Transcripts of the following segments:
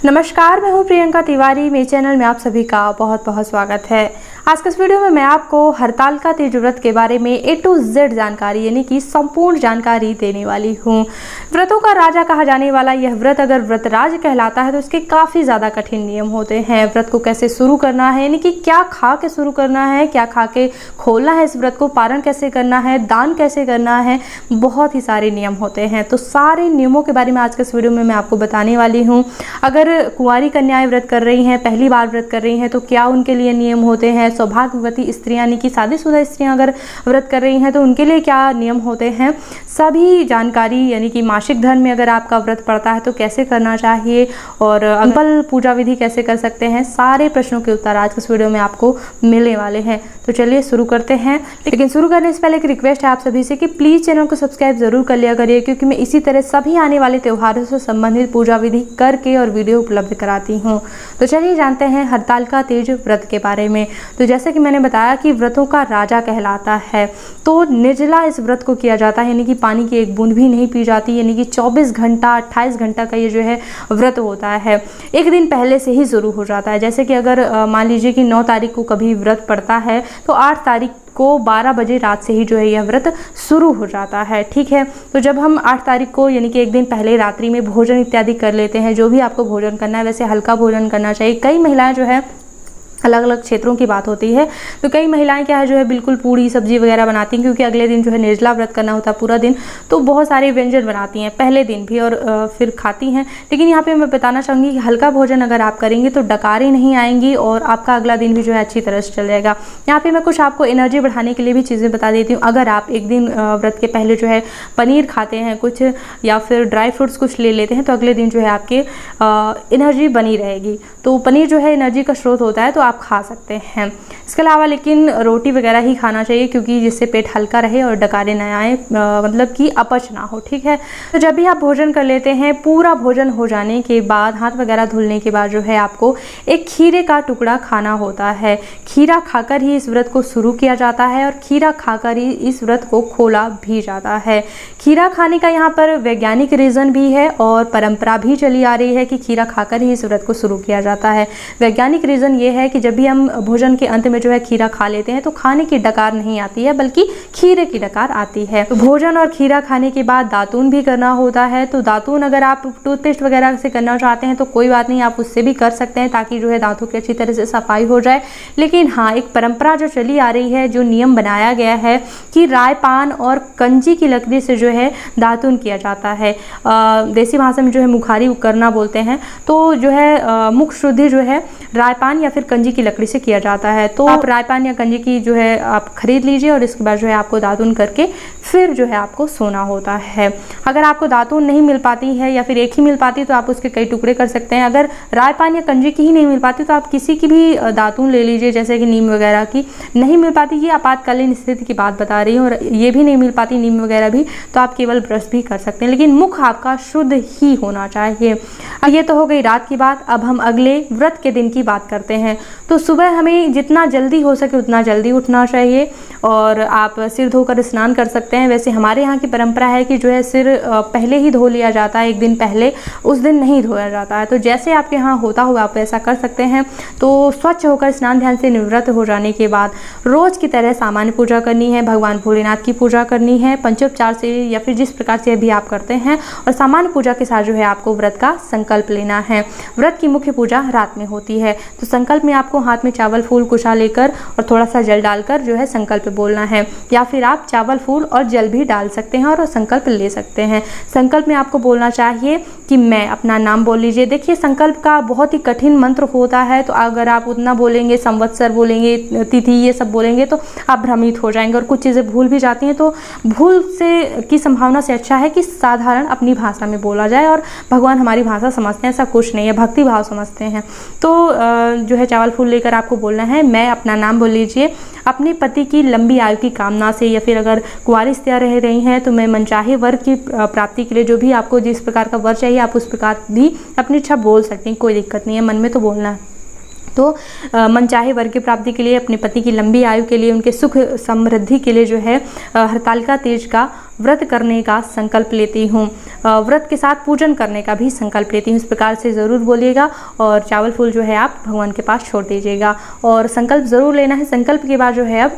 नमस्कार, मैं हूं प्रियंका तिवारी। मेरे चैनल में आप सभी का बहुत बहुत स्वागत है। आज के इस वीडियो में मैं आपको हरतालिका तीज व्रत के बारे में A to Z जानकारी यानी कि संपूर्ण जानकारी देने वाली हूं। व्रतों का राजा कहा जाने वाला यह व्रत अगर व्रतराज कहलाता है तो इसके काफ़ी ज़्यादा कठिन नियम होते हैं। व्रत को कैसे शुरू करना है यानी कि क्या खा के शुरू करना है, क्या खा के खोलना है, इस व्रत को पारण कैसे करना है, दान कैसे करना है, बहुत ही सारे नियम होते हैं। तो सारे नियमों के बारे में आज के इस वीडियो में मैं आपको बताने वाली हूँ। अगर कुंवारी कन्याएं व्रत कर रही हैं, पहली बार व्रत कर रही हैं, तो क्या उनके लिए नियम होते हैं। सौभाग्यवती स्त्रियां यानी कि शादीशुदा स्त्रियां अगर व्रत कर रही हैं तो उनके लिए क्या नियम होते हैं, सभी जानकारी यानी कि मासिक धर्म में अगर आपका व्रत पड़ता है तो कैसे करना चाहिए और अंकल पूजा विधि कैसे कर सकते हैं, सारे प्रश्नों के उत्तर आज के इस वीडियो में आपको मिलने वाले हैं। तो चलिए शुरू करते हैं। लेकिन शुरू करने से पहले एक रिक्वेस्ट है आप सभी से कि प्लीज़ चैनल को सब्सक्राइब जरूर कर लिया करिए, क्योंकि मैं इसी तरह सभी आने वाले त्योहारों से संबंधित पूजा विधि करके और वीडियो उपलब्ध कराती हूँ। तो चलिए जानते हैं हरतालिका तीज व्रत के बारे में। तो जैसे कि मैंने बताया कि व्रतों का राजा कहलाता है, तो निर्जला इस व्रत को किया जाता है, यानी कि पानी की एक बूंद भी नहीं पी जाती, यानी कि 24 घंटा 28 घंटा का ये जो है व्रत होता है। एक दिन पहले से ही शुरू हो जाता है। जैसे कि अगर मान लीजिए कि 9 तारीख को कभी व्रत पड़ता है तो 8 तारीख को 12 बजे रात से ही जो है यह व्रत शुरू हो जाता है। ठीक है, तो जब हम 8 तारीख को यानी कि एक दिन पहले रात्रि में भोजन इत्यादि कर लेते हैं, जो भी आपको भोजन करना है, वैसे हल्का भोजन करना चाहिए। कई महिलाएं जो है, अलग अलग क्षेत्रों की बात होती है, तो कई महिलाएं क्या है जो है बिल्कुल पूड़ी सब्जी वगैरह बनाती हैं, क्योंकि अगले दिन जो है निर्जला व्रत करना होता है पूरा दिन, तो बहुत सारे व्यंजन बनाती हैं पहले दिन भी और फिर खाती हैं। लेकिन यहाँ पे मैं बताना चाहूँगी कि हल्का भोजन अगर आप करेंगे तो डकारें नहीं आएंगी और आपका अगला दिन भी जो है अच्छी तरह से चल जाएगा। यहाँ पर मैं कुछ आपको एनर्जी बढ़ाने के लिए भी चीज़ें बता देती हूँ। अगर आप एक दिन व्रत के पहले जो है पनीर खाते हैं कुछ, या फिर ड्राई फ्रूट्स कुछ ले लेते हैं, तो अगले दिन जो है आपके एनर्जी बनी रहेगी। तो पनीर जो है एनर्जी का स्रोत होता है, तो आप खा सकते हैं। इसके अलावा लेकिन रोटी वगैरह ही खाना चाहिए, क्योंकि जिससे पेट हल्का रहे और डकारे न आए, मतलब कि अपच ना हो। ठीक है, तो जब भी आप भोजन कर लेते हैं, पूरा भोजन हो जाने के बाद, हाथ वगैरह धुलने के बाद जो है आपको एक खीरे का टुकड़ा खाना होता है। खीरा खाकर ही इस व्रत को शुरू किया जाता है और खीरा खाकर ही इस व्रत को खोला भी जाता है। खीरा खाने का यहाँ पर वैज्ञानिक रीज़न भी है और परंपरा भी चली आ रही है कि खीरा खाकर ही इस व्रत को शुरू किया जाता है। वैज्ञानिक रीज़न ये है कि जब भी हम भोजन के अंत में जो है खीरा खा लेते हैं तो खाने की डकार नहीं आती है, बल्कि खीरे की डकार आती है। तो भोजन और खीरा खाने के बाद दातून भी करना होता है। तो दातून अगर आप टूथपेस्ट वगैरह से करना चाहते हैं तो कोई बात नहीं, आप उससे भी कर सकते हैं, ताकि जो है दांतों की अच्छी तरह से सफाई हो जाए। लेकिन हाँ, एक परंपरा जो चली आ रही है, जो नियम बनाया गया है कि राय पान और कंजी की लकड़ी से जो है दातून किया जाता है। देसी भाषा में जो है मुखारी करना बोलते हैं। तो जो है मुख शुद्धि जो है रायपान या फिर कंजी की लकड़ी से किया जाता है। तो आप रायपान या कंजी की जो है आप खरीद लीजिए और इसके बाद जो है आपको दातून करके फिर जो है आपको सोना होता है। अगर आपको दातून नहीं मिल पाती है या फिर एक ही मिल पाती तो आप उसके कई टुकड़े कर सकते हैं। अगर रायपान या कंजी की ही नहीं मिल पाती तो आप किसी की भी दातून ले लीजिए, जैसे कि नीम वगैरह की नहीं मिल पाती, ये आपातकालीन स्थिति की बात बता रही हूँ, और ये भी नहीं मिल पाती नीम वगैरह भी, तो आप केवल ब्रश भी कर सकते हैं। लेकिन मुख आपका शुद्ध ही होना चाहिए। ये तो हो गई रात की बात। अब हम अगले व्रत के दिन की बात करते हैं। तो सुबह हमें जितना जल्दी हो सके उतना जल्दी उठना चाहिए और आप सिर धोकर स्नान कर सकते हैं। वैसे हमारे यहाँ की परंपरा है कि जो है सिर पहले ही धो लिया जाता है, एक दिन पहले, उस दिन नहीं धोया जाता है। तो जैसे आपके यहाँ होता हुआ आप ऐसा कर सकते हैं। तो स्वच्छ होकर स्नान ध्यान से निवृत्त हो जाने के बाद रोज की तरह सामान्य पूजा करनी है, भगवान भोलेनाथ की पूजा करनी है पंचोपचार से या फिर जिस प्रकार से भी आप करते हैं, और सामान्य पूजा के साथ जो है आपको व्रत का संकल्प लेना है। व्रत की मुख्य पूजा रात में होती है। तो संकल्प में आपको हाथ में चावल फूल कुशा लेकर और थोड़ा सा जल डालकर जो है संकल्प बोलना है, या फिर आप चावल फूल और जल भी डाल सकते हैं और संकल्प ले सकते हैं। संकल्प में आपको बोलना चाहिए कि मैं, अपना नाम बोल लीजिए। देखिए, संकल्प का बहुत ही कठिन मंत्र होता है, तो अगर आप उतना बोलेंगे, संवत्सर बोलेंगे, तिथि, ये सब बोलेंगे तो आप भ्रमित हो जाएंगे और कुछ चीज़ें भूल भी जाती हैं। तो भूल से की संभावना से अच्छा है कि साधारण अपनी भाषा में बोला जाए, और भगवान हमारी भाषा समझते हैं, ऐसा कुछ नहीं है, भक्ति भाव समझते हैं। तो जो है चावल फूल लेकर आपको बोलना है, मैं, अपना नाम बोल लीजिए। अपने पति की लंबी आयु की कामना से, या फिर अगर कुंवारी स्त्रियां रह रही हैं तो मैं मनचाहे वर की प्राप्ति के लिए जो भी आपको जिस प्रकार का वर चाहिए आप उस प्रकार भी अपनी इच्छा बोल सकती हैं, कोई दिक्कत नहीं है, मन में तो बोलना है। तो मनचाहे वर की प्राप्ति के लिए, अपने पति की लंबी आयु के लिए, उनके सुख समृद्धि के लिए जो है हरतालिका तीज का व्रत करने का संकल्प लेती हूँ। व्रत के साथ पूजन करने का भी संकल्प लेती हूँ। इस प्रकार से ज़रूर बोलिएगा और चावल फूल जो है आप भगवान के पास छोड़ दीजिएगा और संकल्प ज़रूर लेना है। संकल्प के बाद जो है अब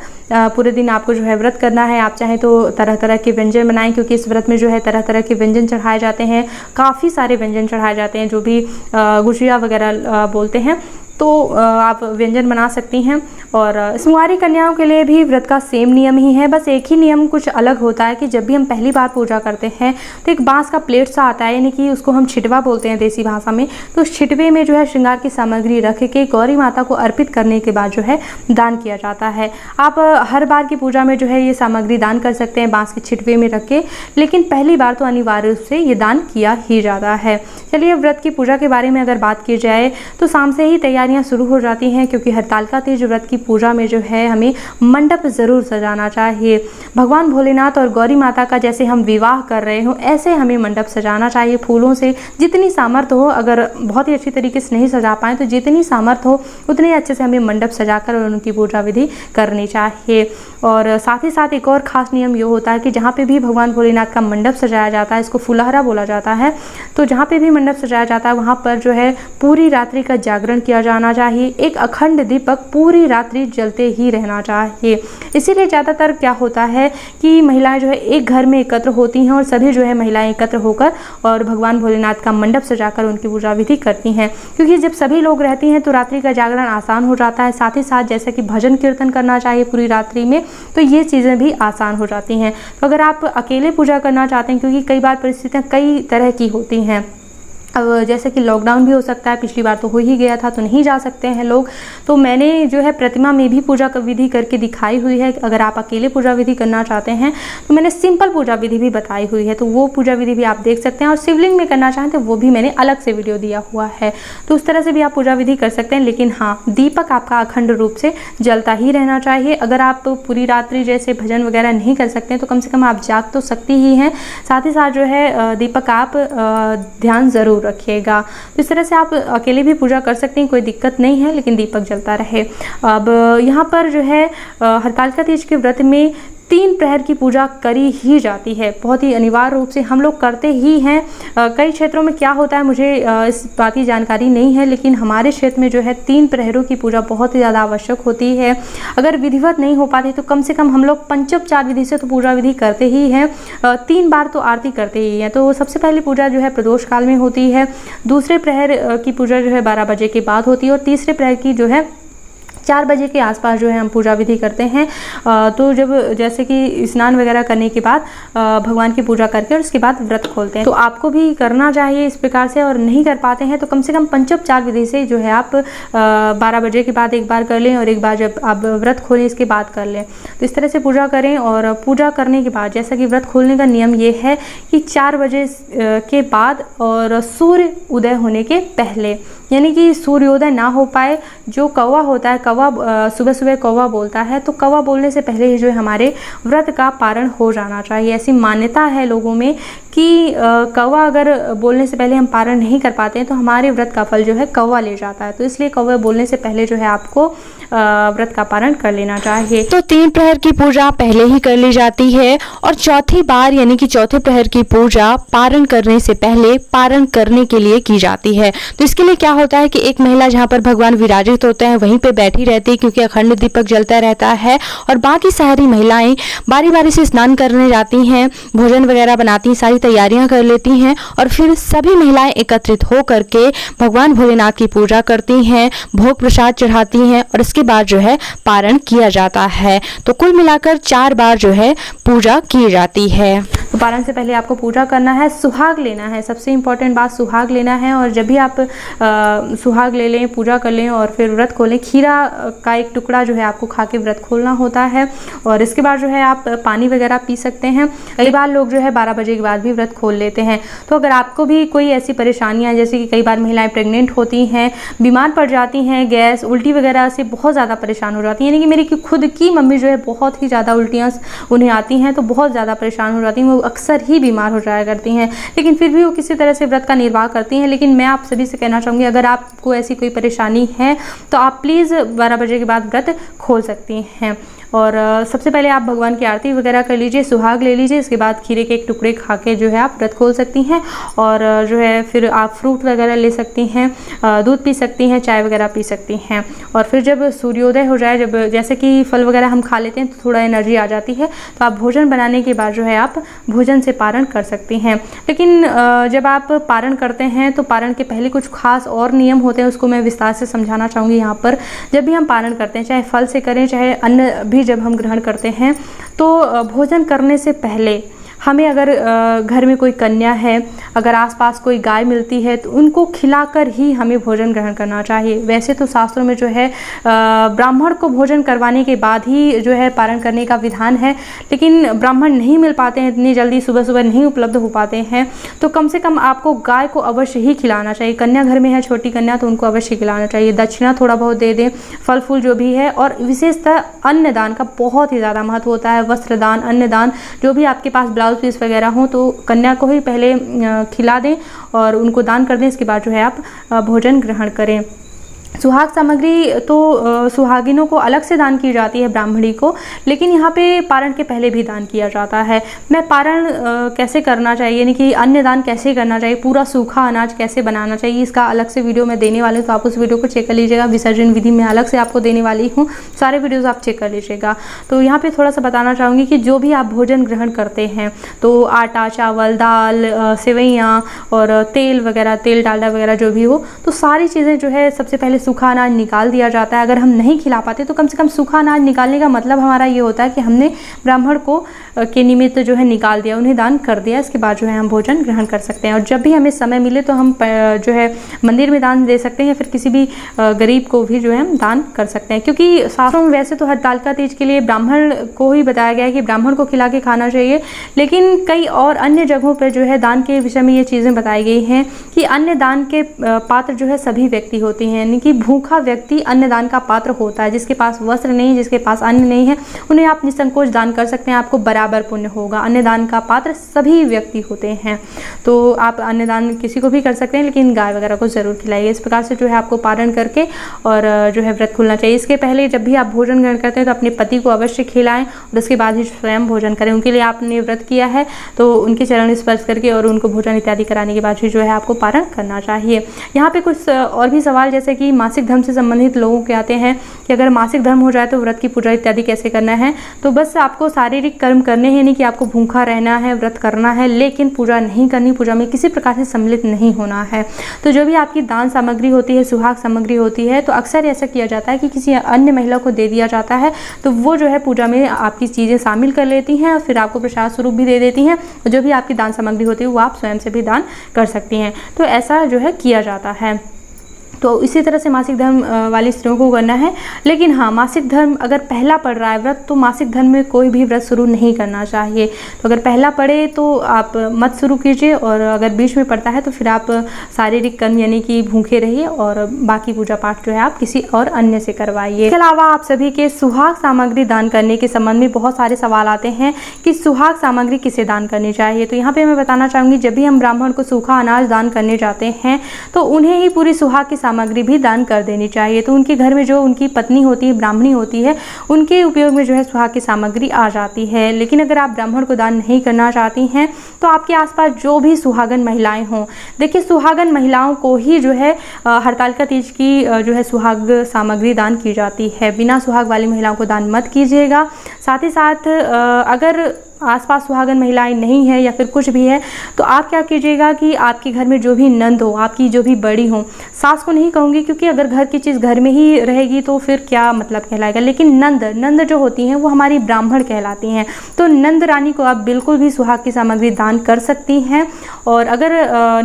पूरे दिन आपको जो है व्रत करना है। आप चाहें तो तरह तरह के व्यंजन बनाएं, क्योंकि इस व्रत में जो है तरह तरह के व्यंजन चढ़ाए जाते हैं, काफ़ी सारे व्यंजन चढ़ाए जाते हैं, जो भी गुजिया वगैरह बोलते हैं, तो आप व्यंजन बना सकती हैं। और कुंवारी कन्याओं के लिए भी व्रत का सेम नियम ही है, बस एक ही नियम कुछ अलग होता है कि जब भी हम पहली बार पूजा करते हैं तो एक बांस का प्लेट सा आता है, यानी कि उसको हम छिटवा बोलते हैं देसी भाषा में। तो उस छिटवे में जो है श्रृंगार की सामग्री रख के गौरी माता को अर्पित करने के बाद जो है दान किया जाता है। आप हर बार की पूजा में जो है ये सामग्री दान कर सकते हैं बांस के छिटवे में रख के, लेकिन पहली बार तो अनिवार्य रूप से ये दान किया ही जाता है। चलिए, व्रत की पूजा के बारे में अगर बात की जाए तो शाम से ही तैयारियां शुरू हो जाती हैं, क्योंकि हरतालिका तीज व्रत की पूजा में जो है हमें मंडप ज़रूर सजाना चाहिए। भगवान भोलेनाथ और गौरी माता का जैसे हम विवाह कर रहे हो ऐसे हमें मंडप सजाना चाहिए फूलों से। जितनी सामर्थ्य हो, अगर बहुत ही अच्छी तरीके से नहीं सजा पाएँ तो जितनी सामर्थ्य हो उतने अच्छे से हमें मंडप सजाकर और उनकी पूजा विधि करनी चाहिए। और साथ ही साथ एक और ख़ास नियम ये होता है कि जहाँ पे भी भगवान भोलेनाथ का मंडप सजाया जाता है, इसको फुलहरा बोला जाता है, तो जहाँ पे भी मंडप सजाया जाता है वहाँ पर जो है पूरी रात्रि का जागरण किया जाना चाहिए। एक अखंड दीपक पूरी रात्रि जलते ही रहना चाहिए। इसीलिए ज़्यादातर क्या होता है कि महिलाएं जो है एक घर में एकत्र होती हैं और सभी जो है महिलाएं एकत्र होकर और भगवान भोलेनाथ का मंडप सजाकर उनकी पूजा विधि करती हैं, क्योंकि जब सभी लोग रहती हैं तो रात्रि का जागरण आसान हो जाता है। साथ ही साथ जैसे कि भजन कीर्तन करना चाहिए पूरी रात्रि में, तो ये चीज़ें भी आसान हो जाती हैं। तो अगर आप अकेले पूजा करना चाहते हैं, क्योंकि कई बार परिस्थितियाँ कई तरह की होती हैं, अब जैसे कि लॉकडाउन भी हो सकता है, पिछली बार तो हो ही गया था तो नहीं जा सकते हैं लोग, तो मैंने जो है प्रतिमा में भी पूजा विधि करके दिखाई हुई है। अगर आप अकेले पूजा विधि करना चाहते हैं तो मैंने सिंपल पूजा विधि भी बताई हुई है, तो वो पूजा विधि भी आप देख सकते हैं। और शिवलिंग में करना चाहें तो वो भी मैंने अलग से वीडियो दिया हुआ है, तो उस तरह से भी आप पूजा विधि कर सकते हैं। लेकिन हाँ, दीपक आपका अखंड रूप से जलता ही रहना चाहिए। अगर आप पूरी रात्रि जैसे भजन वगैरह नहीं कर सकते हैं तो कम से कम आप जाग तो सकती ही हैं, साथ ही साथ जो है दीपक आप ध्यान ज़रूर रखिएगा। तो इस तरह से आप अकेले भी पूजा कर सकते हैं, कोई दिक्कत नहीं है, लेकिन दीपक जलता रहे। अब यहाँ पर जो है हरतालिका तीज के व्रत में 3 प्रहर की पूजा करी ही जाती है, बहुत ही अनिवार्य रूप से हम लोग करते ही हैं। कई क्षेत्रों में क्या होता है मुझे इस बात की जानकारी नहीं है, लेकिन हमारे क्षेत्र में जो है 3 प्रहरों की पूजा बहुत ही ज़्यादा आवश्यक होती है। अगर विधिवत नहीं हो पाती तो कम से कम हम लोग पंचोपचार विधि से तो पूजा विधि करते ही हैं, 3 बार तो आरती करते ही हैं। तो सबसे पहली पूजा जो है प्रदोष काल में होती है, दूसरे प्रहर की पूजा जो है 12 बजे के बाद होती है और तीसरे प्रहर की जो है 4 बजे के आसपास जो है हम पूजा विधि करते हैं। तो जब जैसे कि स्नान वगैरह करने के बाद भगवान की पूजा करके और उसके बाद व्रत खोलते हैं, तो आपको भी करना चाहिए इस प्रकार से। और नहीं कर पाते हैं तो कम से कम पंचोपचार विधि से जो है आप 12 बजे के बाद एक बार कर लें और एक बार जब आप व्रत खोलें इसके बाद कर लें। तो इस तरह से पूजा करें। और पूजा करने के बाद जैसा कि व्रत खोलने का नियम ये है कि 4 बजे के बाद और सूर्य उदय होने के पहले, यानी कि सूर्योदय ना हो पाए। जो कौवा होता है, कौवा सुबह सुबह कौवा बोलता है, तो कौवा बोलने से पहले ही जो है हमारे व्रत का पारण हो जाना चाहिए। ऐसी मान्यता है लोगों में कि कौवा अगर बोलने से पहले हम पारण नहीं कर पाते हैं तो हमारे व्रत का फल जो है कौवा ले जाता है। तो इसलिए कौवा बोलने से पहले जो है आपको व्रत का पारण कर लेना चाहिए। तो 3 प्रहर की पूजा पहले ही कर ली जाती है और चौथी बार यानी कि चौथे प्रहर की पूजा पारण करने से पहले पारण करने के लिए की जाती है। तो इसके लिए क्या होता है कि एक महिला जहाँ पर भगवान विराजित होते हैं वहीं पे बैठी रहती है, क्योंकि अखंड दीपक जलता रहता है, और बाकी सारी महिलाएं बारी बारी से स्नान करने जाती हैं, भोजन वगैरह बनाती हैं, सारी तैयारियां कर लेती हैं और फिर सभी महिलाएं एकत्रित हो करके भगवान भोलेनाथ की पूजा करती हैं, भोग प्रसाद चढ़ाती हैं और इसके बाद जो है पारण किया जाता है। तो कुल मिलाकर 4 बार जो है पूजा की जाती है। तो पारण से पहले आपको पूजा करना है, सुहाग लेना है, सबसे इम्पोर्टेंट बात सुहाग लेना है। और जब भी आप सुहाग ले लें, पूजा कर लें और फिर व्रत खोलें, खीरा का एक टुकड़ा जो है आपको खा के व्रत खोलना होता है। और इसके बाद जो है आप पानी वगैरह पी सकते हैं। कई बार लोग जो है 12 बजे के बाद भी व्रत खोल लेते हैं। तो अगर आपको भी कोई ऐसी परेशानियां, जैसे कि कई बार महिलाएं प्रेग्नेंट होती हैं, बीमार पड़ जाती हैं, गैस उल्टी वगैरह से बहुत ज़्यादा परेशान हो जाती हैं, यानी कि मेरी खुद की मम्मी जो है बहुत ही ज़्यादा उल्टियाँ उन्हें आती हैं, तो बहुत ज़्यादा परेशान हो जाती हैं, वो अक्सर ही बीमार हो जाया करती हैं, लेकिन फिर भी वो किसी तरह से व्रत का निर्वाह करती हैं। लेकिन मैं आप सभी से कहना चाहूँगी, अगर आपको ऐसी कोई परेशानी है तो आप प्लीज़ 12 बजे के बाद व्रत खोल सकती हैं। और सबसे पहले आप भगवान की आरती वगैरह कर लीजिए, सुहाग ले लीजिए, इसके बाद खीरे के एक टुकड़े खा के जो है आप व्रत खोल सकती हैं। और जो है फिर आप फ्रूट वगैरह ले सकती हैं, दूध पी सकती हैं, चाय वगैरह पी सकती हैं। और फिर जब सूर्योदय हो जाए, जब जैसे कि फल वगैरह हम खा लेते हैं तो थोड़ा एनर्जी आ जाती है, तो आप भोजन बनाने के बाद जो है आप भोजन से पारण कर सकती हैं। लेकिन जब आप पारण करते हैं तो पारण के पहले कुछ खास और नियम होते हैं, उसको मैं विस्तार से समझाना चाहूँगी यहाँ पर। जब भी हम पारण करते हैं, चाहे फल से करें चाहे अन्न भी जब हम ग्रहण करते हैं, तो भोजन करने से पहले हमें, अगर घर में कोई कन्या है, अगर आसपास कोई गाय मिलती है तो उनको खिलाकर ही हमें भोजन ग्रहण करना चाहिए। वैसे तो शास्त्रों में जो है ब्राह्मण को भोजन करवाने के बाद ही जो है पारण करने का विधान है, लेकिन ब्राह्मण नहीं मिल पाते हैं इतनी जल्दी, सुबह सुबह नहीं उपलब्ध हो पाते हैं, तो कम से कम आपको गाय को अवश्य ही खिलाना चाहिए। कन्या घर में है, छोटी कन्या, तो उनको अवश्य खिलाना चाहिए। दक्षिणा थोड़ा बहुत दे दें, फल फूल जो भी है। और विशेषतः अन्नदान का बहुत ही ज़्यादा महत्व होता है। वस्त्रदान, अन्नदान, जो भी आपके पास ब्लाउज पीस वगैरह हो तो कन्या को ही पहले खिला दें और उनको दान कर दें, इसके बाद जो है आप भोजन ग्रहण करें। सुहाग सामग्री तो सुहागिनों को अलग से दान की जाती है, ब्राह्मणी को, लेकिन यहाँ पे पारण के पहले भी दान किया जाता है। मैं पारण कैसे करना चाहिए, यानी कि अन्न दान कैसे करना चाहिए, पूरा सूखा अनाज कैसे बनाना चाहिए, इसका अलग से वीडियो मैं देने वाली हूँ, तो आप उस वीडियो को चेक कर लीजिएगा। विसर्जन विधि में अलग से आपको देने वाली हूँ, सारे वीडियोज़ आप चेक कर लीजिएगा। तो यहाँ पर थोड़ा सा बताना चाहूँगी कि जो भी आप भोजन ग्रहण करते हैं, तो आटा, चावल, दाल, सेवइयाँ और तेल वगैरह, तेल डालडा वगैरह जो भी हो, तो सारी चीज़ें जो है सबसे पहले सूखा अनाज निकाल दिया जाता है। अगर हम नहीं खिला पाते तो कम से कम सूखा अनाज निकालने का मतलब हमारा ये होता है कि हमने ब्राह्मण को के निमित्त जो है निकाल दिया, उन्हें दान कर दिया। इसके बाद जो है हम भोजन ग्रहण कर सकते हैं। और जब भी हमें समय मिले तो हम जो है मंदिर में दान दे सकते हैं, या फिर किसी भी गरीब को भी जो है हम दान कर सकते हैं। क्योंकि शास्त्रों में वैसे तो हरतालिका तीज के लिए ब्राह्मण को ही बताया गया है कि ब्राह्मण को खिला के खाना चाहिए, लेकिन कई और अन्य जगहों पर जो है दान के विषय में ये चीज़ें बताई गई हैं कि अन्य दान के पात्र जो है सभी व्यक्ति होते हैं, यानी कि भूखा व्यक्ति अन्नदान का पात्र होता है। जिसके पास वस्त्र नहीं, जिसके पास अन्न नहीं है, उन्हें आप निसंकोच दान कर सकते हैं, आपको बराबर पुण्य होगा। अन्नदान का पात्र सभी व्यक्ति होते हैं, तो आप अन्नदान किसी को भी कर सकते हैं, लेकिन गाय वगैरह को जरूर खिलाइए। इस प्रकार से जो है आपको पारण करके और जो है व्रत खोलना चाहिए। इसके पहले जब भी आप भोजन ग्रहण करते हैं तो अपने पति को अवश्य खिलाएं और उसके बाद ही स्वयं भोजन करें। उनके लिए आपने व्रत किया है तो उनके चरण स्पर्श करके और उनको भोजन इत्यादि कराने के बाद ही जो है आपको पारण करना चाहिए। यहाँ पे कुछ और भी सवाल जैसे कि मासिक धर्म से संबंधित लोगों के आते हैं कि अगर मासिक धर्म हो जाए तो व्रत की पूजा इत्यादि कैसे करना है। तो बस आपको शारीरिक कर्म करने हैं, नहीं कि आपको भूखा रहना है, व्रत करना है, लेकिन पूजा नहीं करनी, पूजा में किसी प्रकार से सम्मिलित नहीं होना है। तो जो भी आपकी दान सामग्री होती है, सुहाग सामग्री होती है, तो अक्सर ऐसा किया जाता है कि किसी अन्य महिला को दे दिया जाता है, तो वो जो है पूजा में आपकी चीज़ें शामिल कर लेती हैं और फिर आपको प्रसाद स्वरूप भी दे देती हैं। और जो भी आपकी दान सामग्री होती है वो आप स्वयं से भी दान कर सकती हैं। तो ऐसा जो है किया जाता है। तो इसी तरह से मासिक धर्म वाली स्त्रियों को करना है। लेकिन हाँ, मासिक धर्म अगर पहला पड़ रहा है व्रत, तो मासिक धर्म में कोई भी व्रत शुरू नहीं करना चाहिए। तो अगर पहला पड़े तो आप मत शुरू कीजिए, और अगर बीच में पड़ता है तो फिर आप शारीरिक कर्म यानी कि भूखे रहिए और बाकी पूजा पाठ जो है आप किसी और अन्य से करवाइए। इसके अलावा आप सभी के सुहाग सामग्री दान करने के संबंध में बहुत सारे सवाल आते हैं कि सुहाग सामग्री किसे दान करनी चाहिए। तो यहाँ पर मैं बताना चाहूँगी, जब भी हम ब्राह्मण को सूखा अनाज दान करने जाते हैं तो उन्हें ही पूरी सुहाग की सामग्री भी दान कर देनी चाहिए। तो उनके घर में जो उनकी पत्नी होती है, ब्राह्मणी होती है, उनके उपयोग में जो है सुहाग की सामग्री आ जाती है। लेकिन अगर आप ब्राह्मण को दान नहीं करना चाहती हैं तो आपके आसपास जो भी सुहागन महिलाएं हों, देखिए सुहागन महिलाओं को ही जो है हरतालिका तीज की जो है सुहाग सामग्री दान की जाती है। बिना सुहाग वाली महिलाओं को दान मत कीजिएगा। साथ ही साथ अगर आसपास सुहागन महिलाएं नहीं है या फिर कुछ भी है, तो आप क्या कीजिएगा कि आपके घर में जो भी नंद हो, आपकी जो भी बड़ी हो, सास को नहीं कहूँगी क्योंकि अगर घर की चीज़ घर में ही रहेगी तो फिर क्या मतलब कहलाएगा, लेकिन नंद जो होती हैं वो हमारी ब्राह्मण कहलाती हैं। तो नंद रानी को आप बिल्कुल भी सुहाग की सामग्री दान कर सकती हैं। और अगर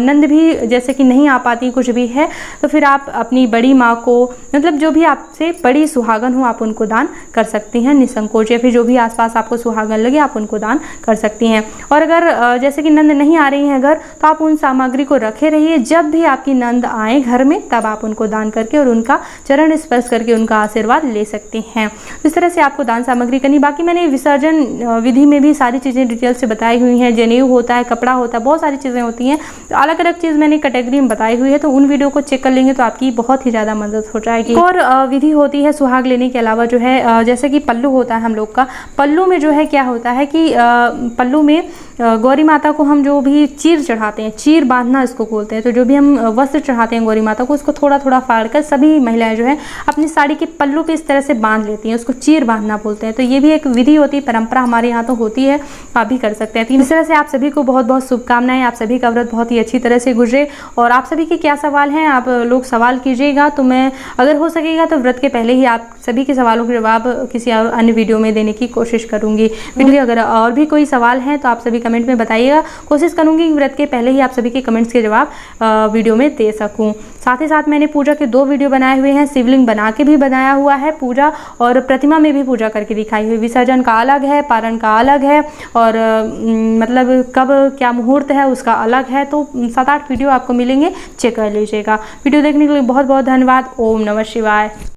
नंद भी जैसे कि नहीं आ पाती, कुछ भी है, तो फिर आप अपनी बड़ी माँ को, मतलब जो भी आपसे बड़ी सुहागन हो, आप उनको दान कर सकती हैं निसंकोच। या फिर जो भी आसपास आपको सुहागन लगे आप उनको दान कर सकती हैं। और अगर जैसे कि नंद नहीं आ रही हैं घर, तो आप उन सामग्री को रखे रहिए, जब भी आपकी नंद आए घर में तब आप उनको दान करके और उनका चरण स्पर्श करके उनका आशीर्वाद ले सकते हैं। इस तरह से आपको दान सामग्री करनी। बाकी मैंने विसर्जन विधि में भी सारी चीज़ें डिटेल से बताई हुई हैं। जनेऊ होता है, कपड़ा होता है, बहुत सारी चीज़ें होती हैं, तो अलग अलग चीज़ मैंने कैटेगरी में बताई हुई है, तो उन वीडियो को चेक कर लेंगे तो आपकी बहुत ही ज़्यादा मदद हो जाएगी। और विधि होती है सुहाग लेने के अलावा जो है, जैसे कि पल्लू होता है हम लोग का, पल्लू में जो है क्या होता है कि पल्लू में गौरी माता को हम जो भी चीर चढ़ाते हैं, चीर बांधना इसको बोलते हैं, तो जो भी हम वस्त्र चढ़ाते हैं गौरी माता को, उसको थोड़ा थोड़ा फाड़ कर सभी महिलाएं जो है अपनी साड़ी के पल्लू पे इस तरह से बांध लेती हैं, उसको चीर बांधना बोलते हैं। तो ये भी एक विधि होती है, परंपरा हमारे यहाँ तो होती है, आप भी कर सकते हैं। इस तरह से आप सभी को बहुत बहुत शुभकामनाएं। आप सभी का व्रत बहुत ही अच्छी तरह से गुजरे। और आप सभी के क्या सवाल हैं, आप लोग सवाल कीजिएगा, तो मैं अगर हो सकेगा तो व्रत के पहले ही आप सभी के सवालों के जवाब किसी और अन्य वीडियो में देने की कोशिश करूंगी। वीडियो अगर और भी कोई सवाल है तो आप सभी कमेंट में बताइएगा, कोशिश करूंगी कि व्रत के पहले ही आप सभी के कमेंट्स के जवाब वीडियो में दे सकूं। साथ ही साथ मैंने पूजा के 2 वीडियो बनाए हुए हैं, शिवलिंग बना के भी बनाया हुआ है पूजा, और प्रतिमा में भी पूजा करके दिखाई हुई। विसर्जन का अलग है, पारण का अलग है, और मतलब कब क्या मुहूर्त है उसका अलग है। तो 7-8 वीडियो आपको मिलेंगे, चेक कर लीजिएगा। वीडियो देखने के लिए बहुत बहुत धन्यवाद। ओम नमः शिवाय।